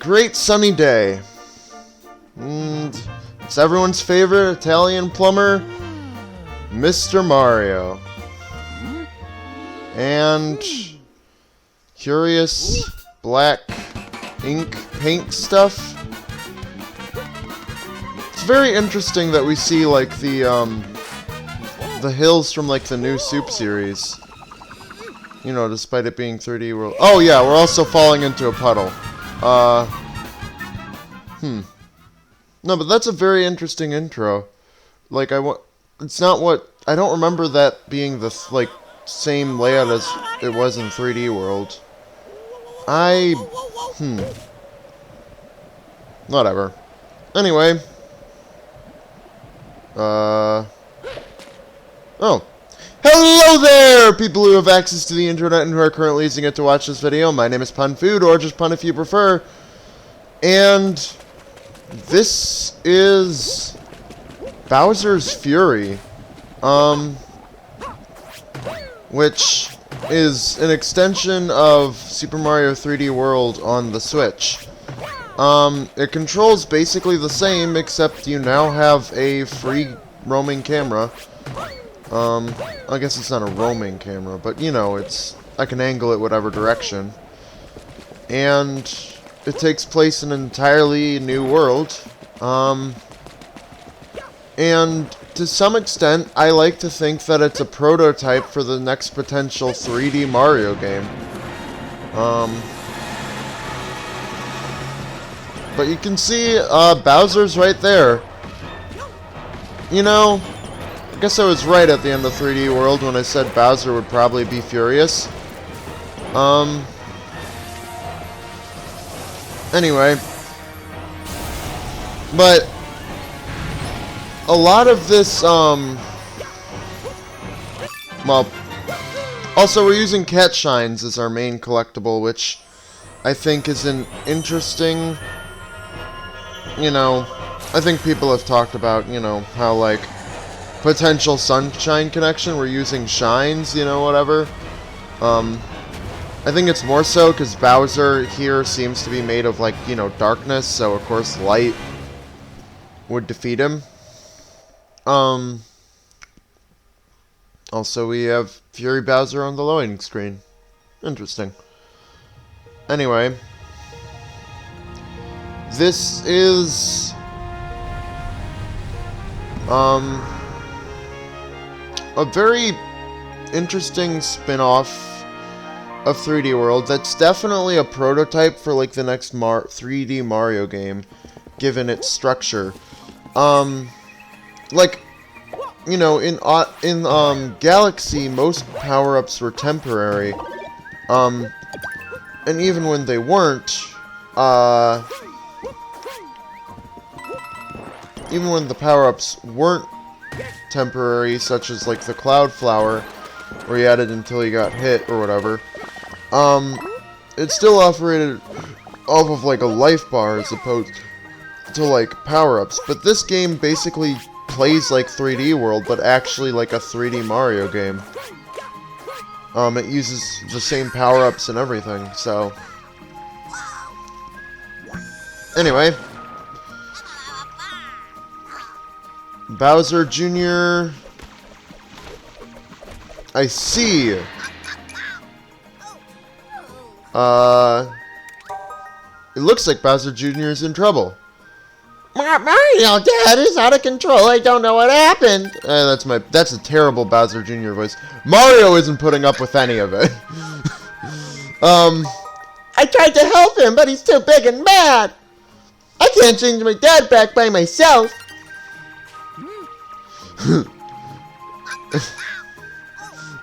great sunny day. And it's everyone's favorite Italian plumber, Mr. Mario. And curious black ink paint stuff. It's very interesting that we see like the hills from like the new Soup series. You know, despite it being 3D world. Oh yeah, we're also falling into a puddle. No, but that's a very interesting intro. Like it's not what I don't remember that being the like same layout as it was in 3D world. Whatever. Anyway. Oh. Hello there, people who have access to the internet and who are currently using it to watch this video. My name is Pun Food, or just Pun if you prefer. And this is Bowser's Fury. Which is an extension of Super Mario 3D World on the Switch. It controls basically the same, except you now have a free roaming camera. I guess it's not a roaming camera, but you know, I can angle it whatever direction. And it takes place in an entirely new world. And to some extent, I like to think that it's a prototype for the next potential 3D Mario game. But you can see, Bowser's right there. You know, I guess I was right at the end of 3D World when I said Bowser would probably be furious. Anyway. But a lot of this, well, also we're using cat shines as our main collectible, which I think is an interesting, you know, I think people have talked about, you know, how, like, potential sunshine connection, we're using shines, you know, whatever. I think it's more so because Bowser here seems to be made of, like, you know, darkness, so of course light would defeat him. Also we have Fury Bowser on the loading screen. Interesting. Anyway. This is a very interesting spin-off of 3D World that's definitely a prototype for like the next 3D Mario game, given its structure. Like, you know, in Galaxy, most power-ups were temporary. And even when they weren't, even when the power-ups weren't temporary, such as like the Cloud Flower, where you had it until you got hit or whatever, it still operated off of like a life bar as opposed to like power-ups. But this game basically plays like 3D World, but actually like a 3D Mario game. It uses the same power-ups and everything, so anyway. Bowser Jr. I see. It looks like Bowser Jr. is in trouble. Mario, Dad, is out of control. I don't know what happened. That's a terrible Bowser Jr. voice. Mario isn't putting up with any of it. I tried to help him, but he's too big and mad. I can't change my dad back by myself.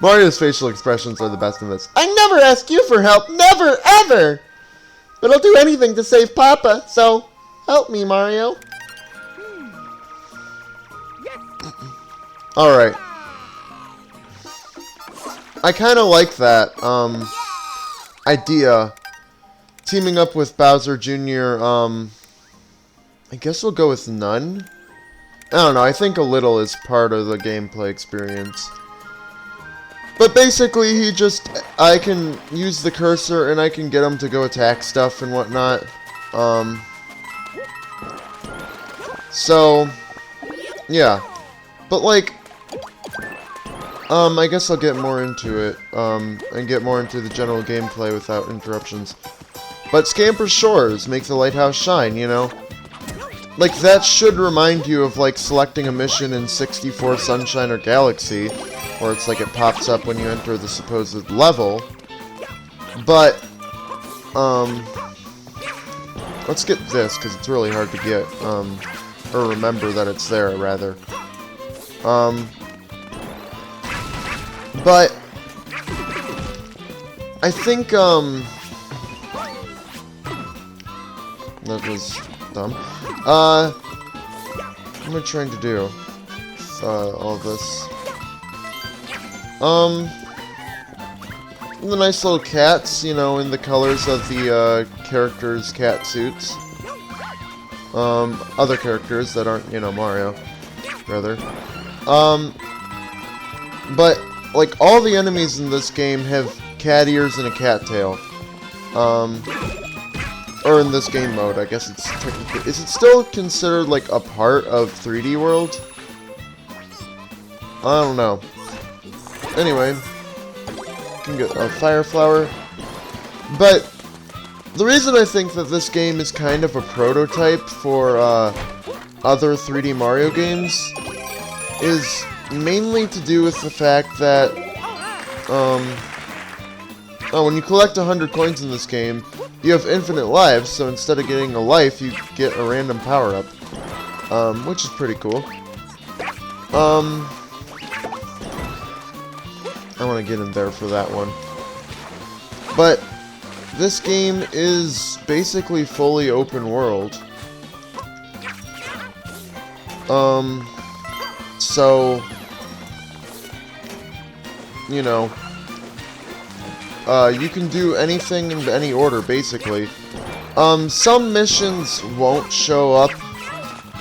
Mario's facial expressions are the best in this. I never ask you for help. Never, ever. But I'll do anything to save Papa, so help me, Mario. Alright. I kind of like that, idea. Teaming up with Bowser Jr., I guess we'll go with none. I don't know, I think a little is part of the gameplay experience. But basically, I can use the cursor and I can get him to go attack stuff and whatnot. So, yeah. But, like, I guess I'll get more into it, and get more into the general gameplay without interruptions. But Scamper Shores, make the lighthouse shine, you know? Like, that should remind you of, like, selecting a mission in 64 Sunshine or Galaxy, where it's like it pops up when you enter the supposed level. But, let's get this, because it's really hard to get, or remember that it's there, rather. But, I think, that was dumb. What am I trying to do with, all this? The nice little cats, you know, in the colors of the, characters' cat suits. Other characters that aren't, you know, Mario, rather. But, like, all the enemies in this game have cat ears and a cat tail. Or in this game mode, I guess it's technically... Is it still considered, like, a part of 3D World? I don't know. Anyway, you can get a fire flower. But, the reason I think that this game is kind of a prototype for, other 3D Mario games is mainly to do with the fact that, when you collect 100 coins in this game, you have infinite lives, so instead of getting a life, you get a random power-up. Which is pretty cool. I want to get in there for that one. But, this game is basically fully open world. So, you know, you can do anything in any order, basically. Some missions won't show up,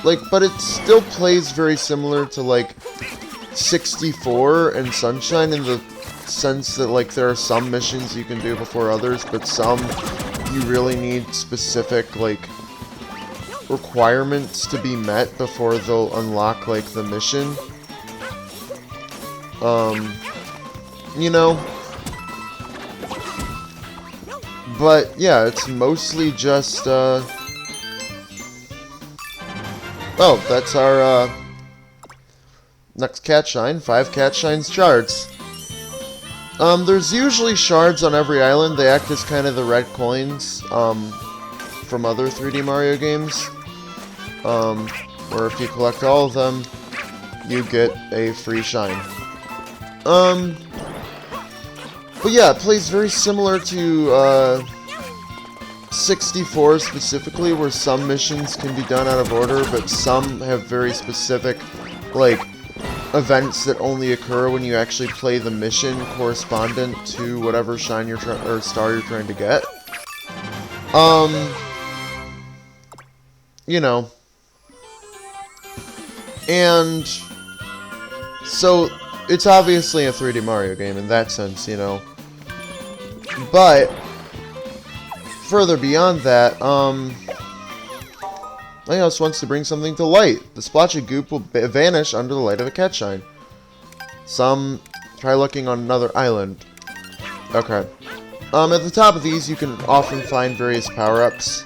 like, but it still plays very similar to, like, 64 and Sunshine in the sense that, like, there are some missions you can do before others, but some you really need specific, like, requirements to be met before they'll unlock, like, the mission. You know? But, yeah, it's mostly just, oh, that's our, next cat shine. 5 cat shines shards. There's usually shards on every island. They act as kind of the red coins, from other 3D Mario games. Where if you collect all of them, you get a free shine. But yeah, it plays very similar to, 64 specifically, where some missions can be done out of order, but some have very specific, like, events that only occur when you actually play the mission correspondent to whatever shine you're or star you're trying to get. You know. And so it's obviously a 3D Mario game in that sense, you know. But further beyond that, Lighthouse wants to bring something to light. The splotchy goop will vanish under the light of a cat shine. Try looking on another island. Okay. At the top of these, you can often find various power-ups.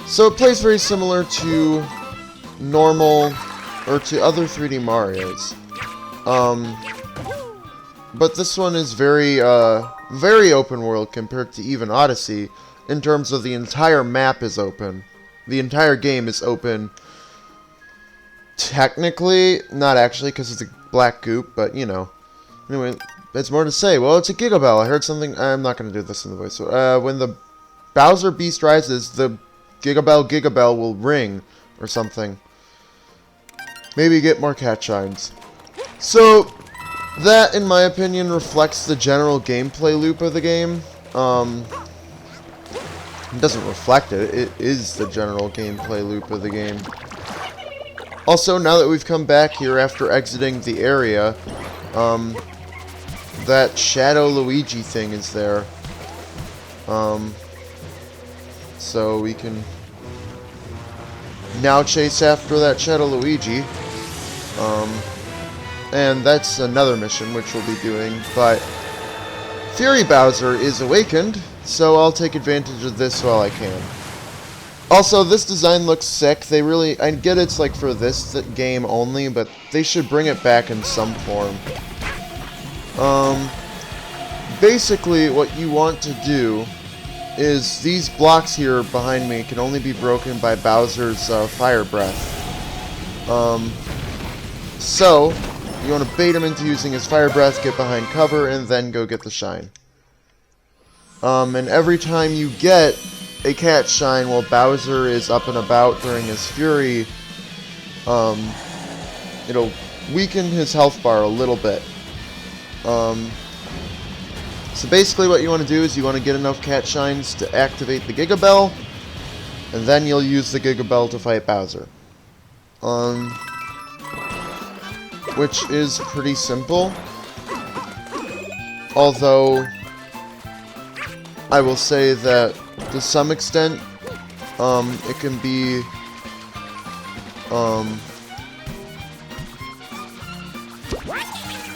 So it plays very similar to normal, or to other 3D Marios. But this one is very, very open world compared to even Odyssey, in terms of the entire map is open. The entire game is open. Technically, not actually, because it's a black goop, but, you know. Anyway, there's more to say. Well, it's a Gigabell. I heard something. I'm not going to do this in the voice. When the Bowser Beast rises, the Gigabell will ring, or something. Maybe get more cat shines. So, that, in my opinion, reflects the general gameplay loop of the game. It doesn't reflect it. It is the general gameplay loop of the game. Also, now that we've come back here after exiting the area, that Shadow Luigi thing is there. So we can now chase after that Shadow Luigi. And that's another mission which we'll be doing, but Fury Bowser is awakened, so I'll take advantage of this while I can. Also, this design looks sick. They really, I get it's like for this game only, but they should bring it back in some form. Basically, what you want to do is these blocks here behind me can only be broken by Bowser's fire breath. So, you want to bait him into using his fire breath, get behind cover, and then go get the shine. And every time you get a cat shine while Bowser is up and about during his fury, it'll weaken his health bar a little bit. So basically what you want to do is you want to get enough cat shines to activate the Giga Bell, and then you'll use the Giga Bell to fight Bowser. Which is pretty simple. Although, I will say that to some extent, it can be,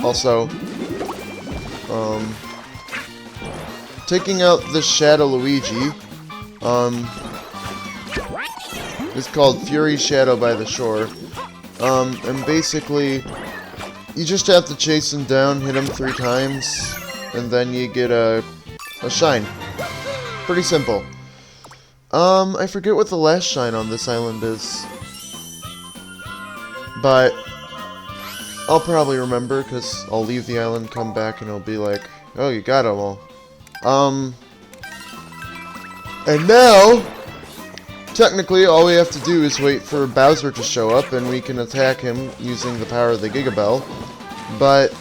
also, taking out the Shadow Luigi, is called Fury Shadow by the Shore. And basically, you just have to chase him down, hit him 3 times, and then you get a shine. Pretty simple. I forget what the last shine on this island is. But I'll probably remember, because I'll leave the island, come back, and it'll be like, oh, you got them all. And now, technically, all we have to do is wait for Bowser to show up, and we can attack him using the power of the Giga Bell. But,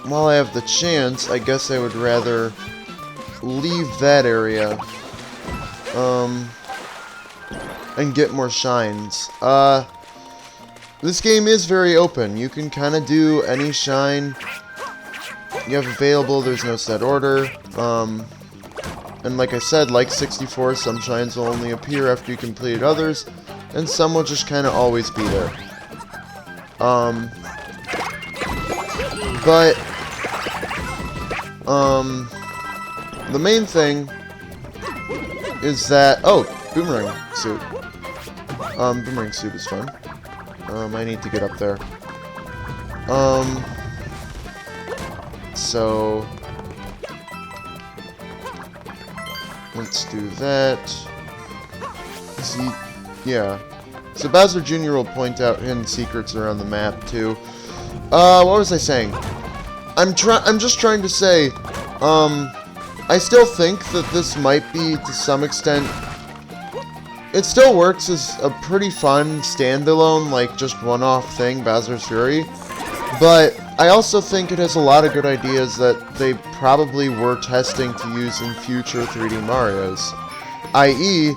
while I have the chance, I guess I would rather leave that area, and get more shines. This game is very open. You can kind of do any shine you have available. There's no set order. And like I said, like 64, some shines will only appear after you complete others, and some will just kind of always be there. But the main thing is that, oh, boomerang suit. Boomerang suit is fun. I need to get up there. So let's do that. See, yeah. So Bowser Jr. will point out hidden secrets around the map too. What was I saying? I'm just trying to say, I still think that this might be, to some extent, it still works as a pretty fun standalone, like just one-off thing, Bowser's Fury. But I also think it has a lot of good ideas that they probably were testing to use in future 3D Marios. I.e.,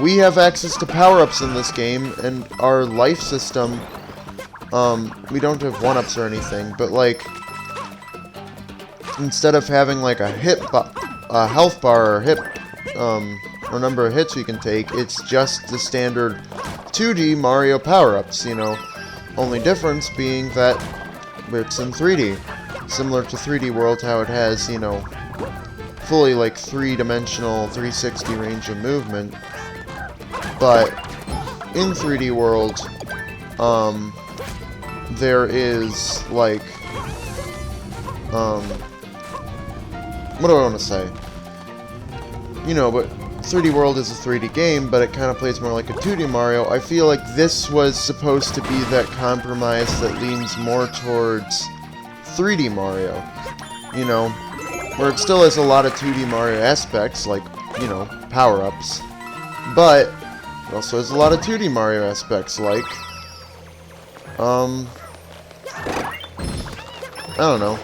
we have access to power-ups in this game, and our life system, we don't have 1-ups or anything, but like, instead of having like a health bar or hit, or number of hits we can take, it's just the standard 2D Mario power-ups, you know. Only difference being that it's in 3D. Similar to 3D World, how it has, you know, fully like 3-dimensional 360 range of movement. But in 3D World, there is like, what do I want to say? You know, but 3D World is a 3D game, but it kind of plays more like a 2D Mario. I feel like this was supposed to be that compromise that leans more towards 3D Mario. You know, where it still has a lot of 2D Mario aspects, like, you know, power-ups. But it also has a lot of 2D Mario aspects, like, I don't know.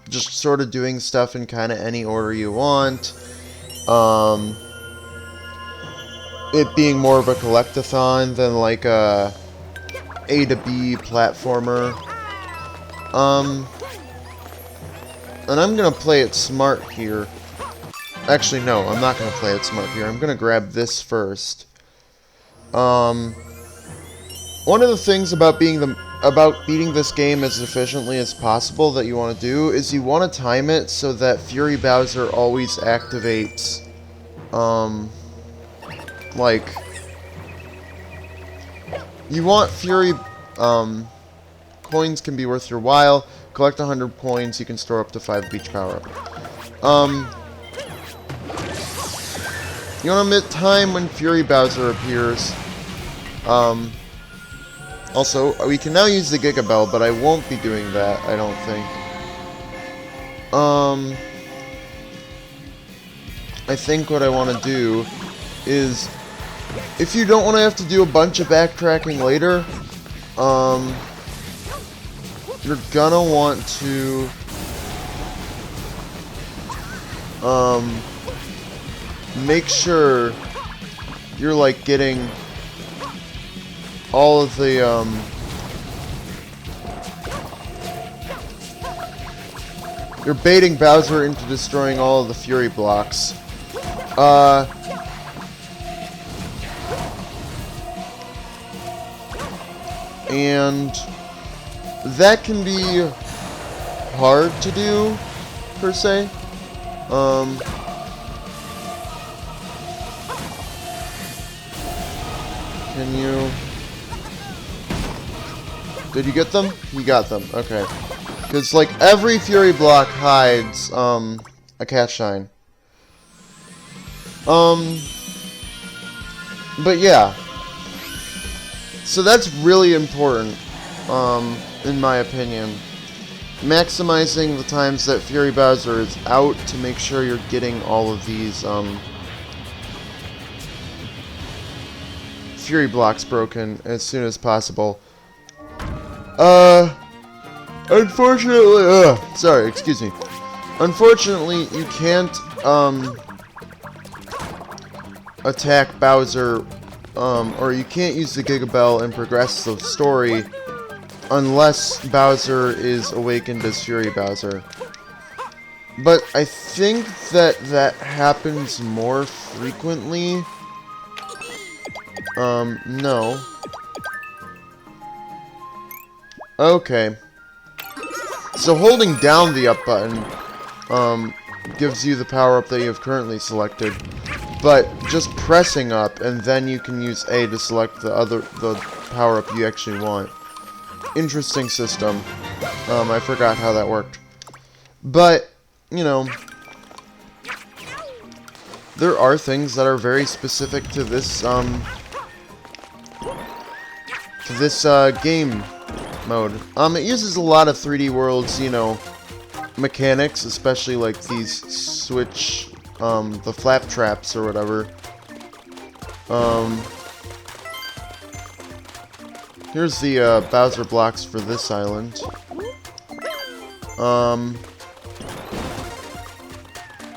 Just sort of doing stuff in kind of any order you want. It being more of a collectathon than like a to B platformer. And I'm gonna play it smart here. Actually, no, I'm not gonna play it smart here. I'm gonna grab this first. One of the things about beating this game as efficiently as possible that you want to do is you want to time it so that Fury Bowser always activates, like, you want Fury, coins can be worth your while. Collect 100 coins, you can store up to 5 of each power-up. You want to omit time when Fury Bowser appears. Also, we can now use the Giga Bell, but I won't be doing that, I don't think. I think what I want to do is, if you don't want to have to do a bunch of backtracking later, you're gonna want to, make sure you're, like, getting all of the, you're baiting Bowser into destroying all of the Fury blocks. And that can be hard to do, per se. Can you... Did you get them? You got them. Okay. Because, like, every Fury block hides, a cat shine. But yeah. So that's really important, in my opinion. Maximizing the times that Fury Bowser is out to make sure you're getting all of these, Fury blocks broken as soon as possible. Unfortunately, sorry, excuse me. Unfortunately, you can't, attack Bowser, or you can't use the Giga Bell and progress the story unless Bowser is awakened as Fury Bowser. But I think that happens more frequently. No. Okay. So holding down the up button, gives you the power-up that you have currently selected. But just pressing up, and then you can use A to select the power-up you actually want. Interesting system. I forgot how that worked. But, you know, there are things that are very specific to this, game mode. It uses a lot of 3D Worlds, you know, mechanics, especially like these switch, the flap traps or whatever. Here's the, Bowser blocks for this island.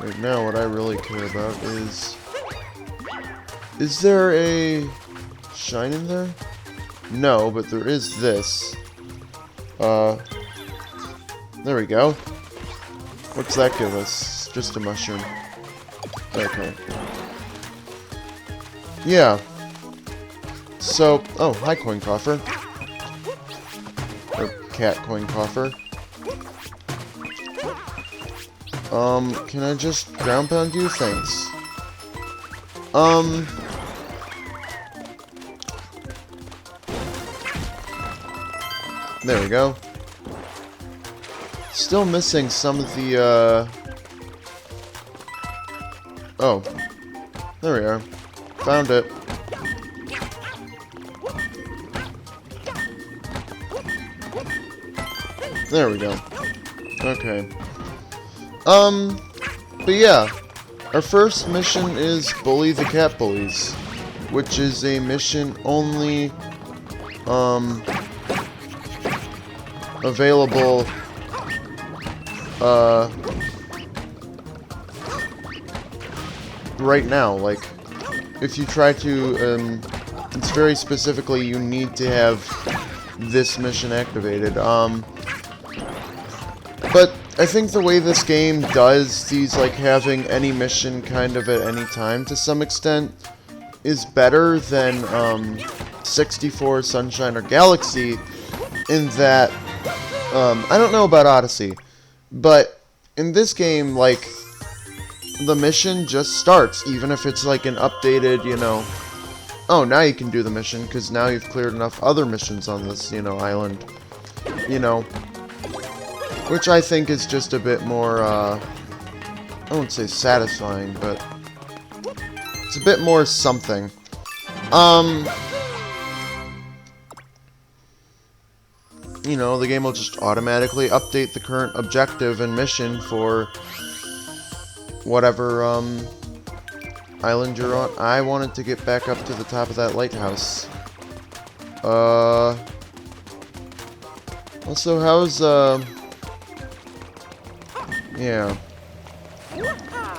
Right now, what I really care about is there a shine in there? No, but there is this. There we go. What's that give us? Just a mushroom. Okay. Yeah. So, oh, hi coin coffer. Or cat coin coffer. Can I just ground pound you? Thanks. There we go. Still missing some of the, oh. There we are. Found it. There we go. Okay. But yeah. Our first mission is Bully the Cat Bullies, which is a mission only, available, right now. Like, if you try to, it's very specifically you need to have this mission activated. But I think the way this game does these, like, having any mission kind of at any time to some extent is better than 64, Sunshine, or Galaxy, in that, I don't know about Odyssey, but in this game, like, the mission just starts, even if it's like an updated, you know, oh, now you can do the mission, because now you've cleared enough other missions on this, you know, island, you know, which I think is just a bit more, I won't say satisfying, but it's a bit more something. You know, the game will just automatically update the current objective and mission for whatever, island you're on. I wanted to get back up to the top of that lighthouse. Also, how's, yeah.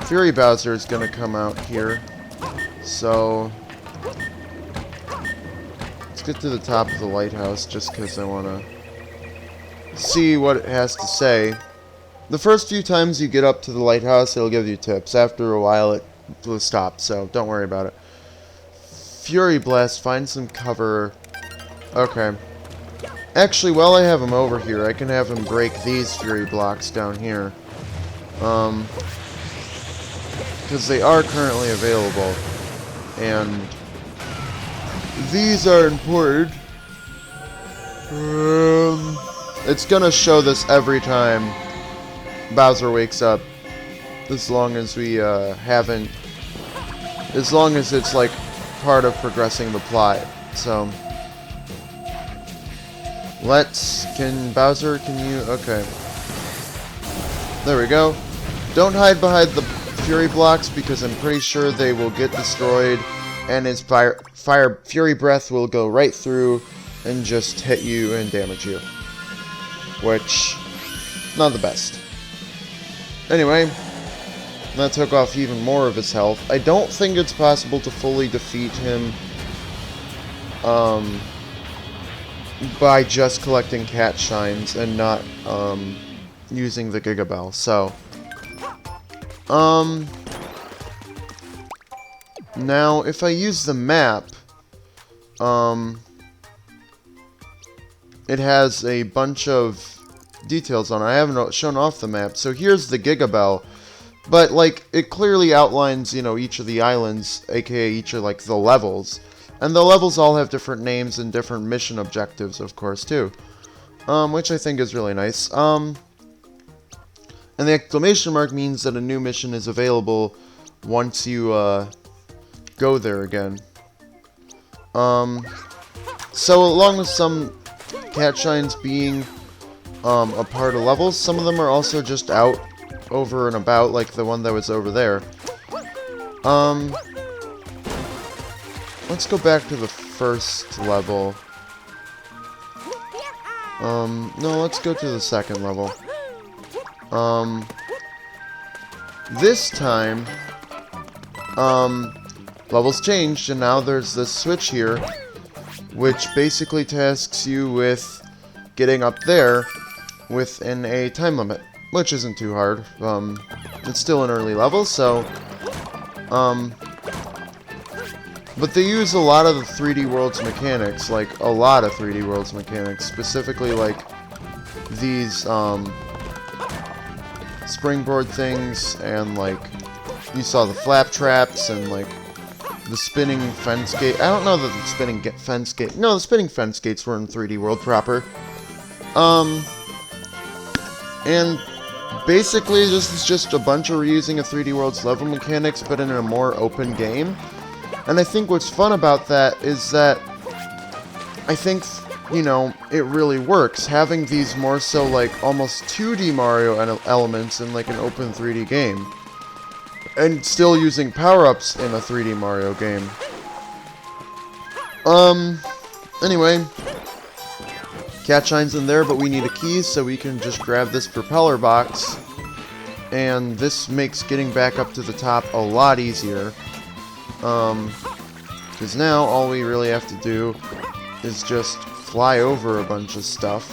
Fury Bowser is gonna come out here. So, let's get to the top of the lighthouse just because I want to see what it has to say. The first few times you get up to the lighthouse, it'll give you tips. After a while, it will stop, so don't worry about it. Fury Blast, find some cover. Okay. Actually, while I have him over here, I can have him break these Fury blocks down here. Because they are currently available. And these are important. It's gonna show this every time Bowser wakes up, as long as we haven't, as long as it's like part of progressing the plot. So Bowser, can you, okay, there we go. Don't hide behind the Fury blocks because I'm pretty sure they will get destroyed and his Fury Breath will go right through and just hit you and damage you, which, not the best. Anyway, that took off even more of his health. I don't think it's possible to fully defeat him by just collecting cat shines and not using the Giga Bell. So, now if I use the map, it has a bunch of details on it. I haven't shown off the map. So here's the Giga Bell, but like it clearly outlines, you know, each of the islands, aka each of like the levels, and the levels all have different names and different mission objectives, of course, too, which I think is really nice. And the exclamation mark means that a new mission is available once you go there again. So along with some cat shines being a part of levels, some of them are also just out over and about, like the one that was over there. Let's go back to the first level. No, let's go to the second level. This time, levels changed, and now there's this switch here, which basically tasks you with getting up there within a time limit, which isn't too hard. It's still an early level, so, but they use a lot of the 3D Worlds mechanics, like, a lot of 3D Worlds mechanics, specifically, like, these, springboard things, and, like, you saw the flap traps, and, like, the spinning fence gate. I don't know that the spinning fence gate, no, the spinning fence gates were in 3D World proper. And basically, this is just a bunch of reusing of 3D World's level mechanics, but in a more open game. And I think what's fun about that is that I think, you know, it really works, having these more so, like, almost 2D Mario elements in, like, an open 3D game. And still using power-ups in a 3D Mario game. Anyway, cat shine's in there, but we need a key, so we can just grab this propeller box. And this makes getting back up to the top a lot easier. Because now all we really have to do is just fly over a bunch of stuff.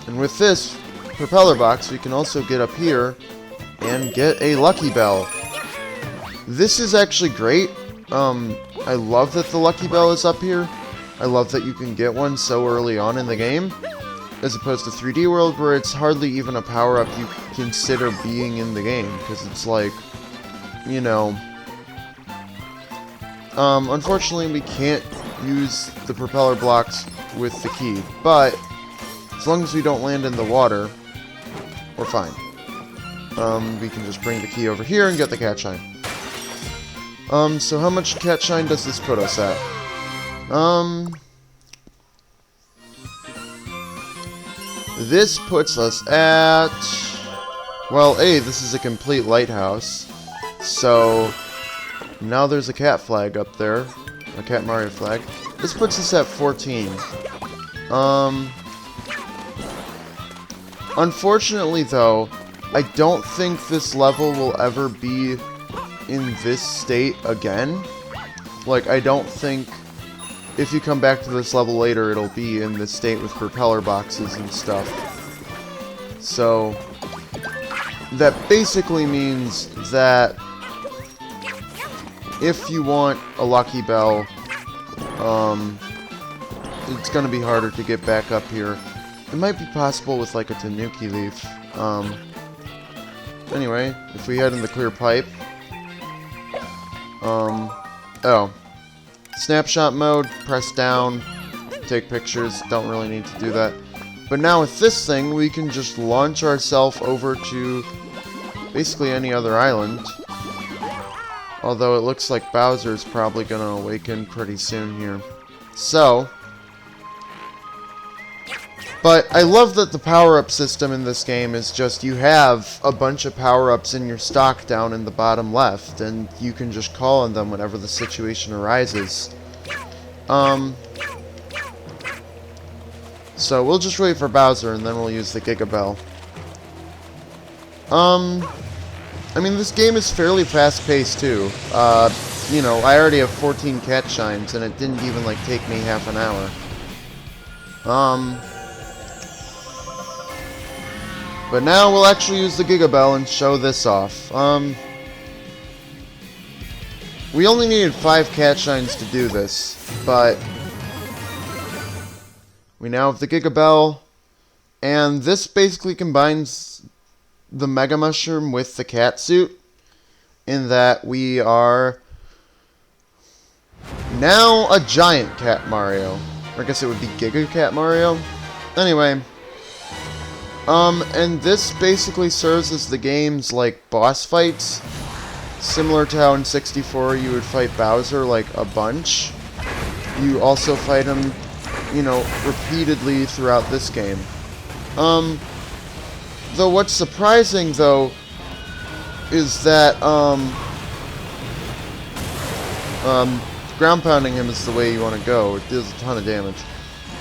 And with this propeller box, we can also get up here and get a Lucky Bell. This is actually great. I love that the Lucky Bell is up here. I love that you can get one so early on in the game, as opposed to 3D World, where it's hardly even a power-up you consider being in the game, because it's like, you know... unfortunately, we can't use the propeller blocks with the key, but as long as we don't land in the water, we're fine. We can just bring the key over here and get the cat shine. So how much cat shine does this put us at? This puts us at... Well, this is a complete lighthouse. So, now there's a cat flag up there. A Cat Mario flag. This puts us at 14. Unfortunately, though, I don't think this level will ever be in this state again. Like, I don't think if you come back to this level later, it'll be in this state with propeller boxes and stuff. So, that basically means that if you want a Lucky Bell, it's gonna be harder to get back up here. It might be possible with like a Tanuki leaf. Anyway, if we head in the clear pipe, snapshot mode, press down, take pictures, don't really need to do that. But now with this thing, we can just launch ourselves over to basically any other island. Although it looks like Bowser's probably gonna awaken pretty soon here. So, but I love that the power-up system in this game is just you have a bunch of power-ups in your stock down in the bottom left, and you can just call on them whenever the situation arises. So we'll just wait for Bowser, and then we'll use the Giga Bell. I mean, this game is fairly fast-paced, too. You know, I already have 14 cat shines, and it didn't even, like, take me half an hour. But now we'll actually use the Giga Bell and show this off. We only needed 5 cat shines to do this, but we now have the Giga Bell, and this basically combines the Mega Mushroom with the cat suit, in that we are now a giant Cat Mario. Or I guess it would be Giga Cat Mario. Anyway, and this basically serves as the game's, like, boss fights. Similar to how in 64 you would fight Bowser, like, a bunch. You also fight him, you know, repeatedly throughout this game. Though what's surprising, though, is that, ground pounding him is the way you want to go. It deals a ton of damage.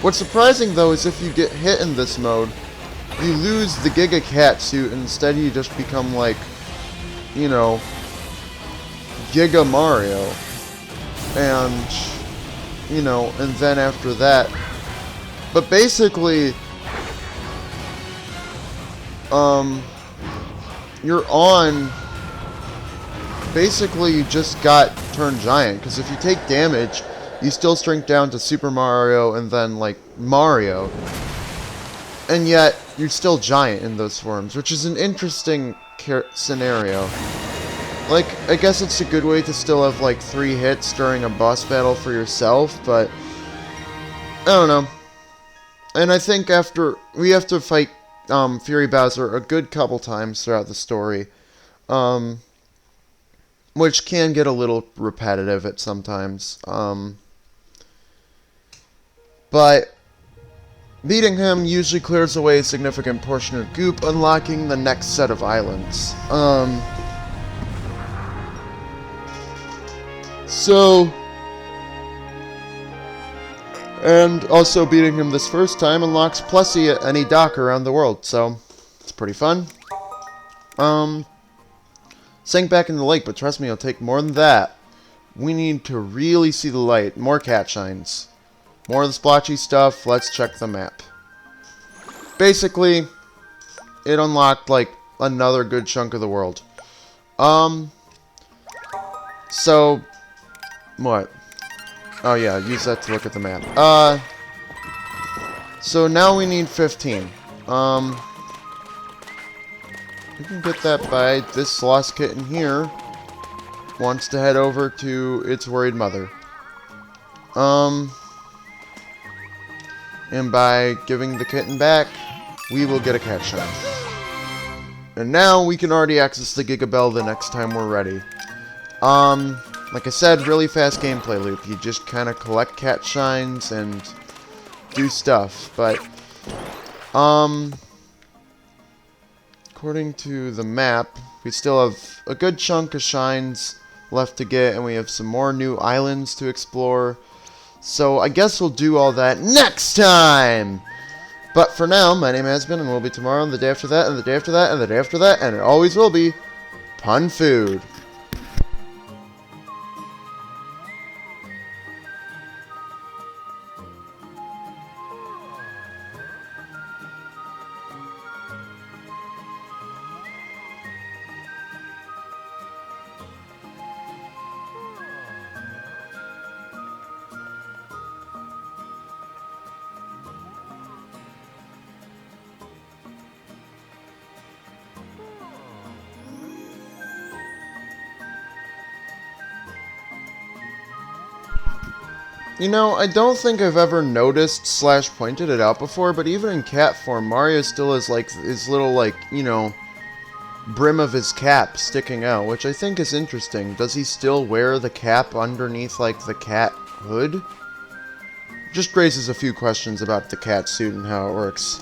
What's surprising, though, is if you get hit in this mode, you lose the Giga Cat suit, and instead you just become, like, you know, Giga Mario. And, you know, and then after that... But basically... you're on... Basically, you just got turned giant, because if you take damage, you still shrink down to Super Mario and then, like, Mario. And yet, you're still giant in those forms, which is an interesting scenario. Like, I guess it's a good way to still have, like, 3 hits during a boss battle for yourself, but... I don't know. And I think after... We have to fight Fury Bowser a good couple times throughout the story. Which can get a little repetitive at sometimes. But beating him usually clears away a significant portion of goop, unlocking the next set of islands. And also beating him this first time unlocks Plessy at any dock around the world, so it's pretty fun. Sank back in the lake, but trust me, it'll take more than that. We need to really see the light. More cat shines. More of the splotchy stuff. Let's check the map. basically, it unlocked, like, another good chunk of the world. So, what? Oh yeah, use that to look at the map. So now we need 15. We can get that by this lost kitten here wants to head over to its worried mother. And by giving the kitten back, we will get a cat shine. And now we can already access the Giga Bell the next time we're ready. Like I said, really fast gameplay loop. You just kind of collect cat shines and do stuff. But, according to the map, we still have a good chunk of shines left to get, and we have some more new islands to explore. So I guess we'll do all that next time! But for now, my name has been, and will be tomorrow, and the day after that, and the day after that, and the day after that, and it always will be, Pun Food. You know, I don't think I've ever noticed / pointed it out before, but even in cat form, Mario still has, like, his little, like, you know, brim of his cap sticking out, which I think is interesting. Does he still wear the cap underneath, like, the cat hood? Just raises a few questions about the cat suit and how it works.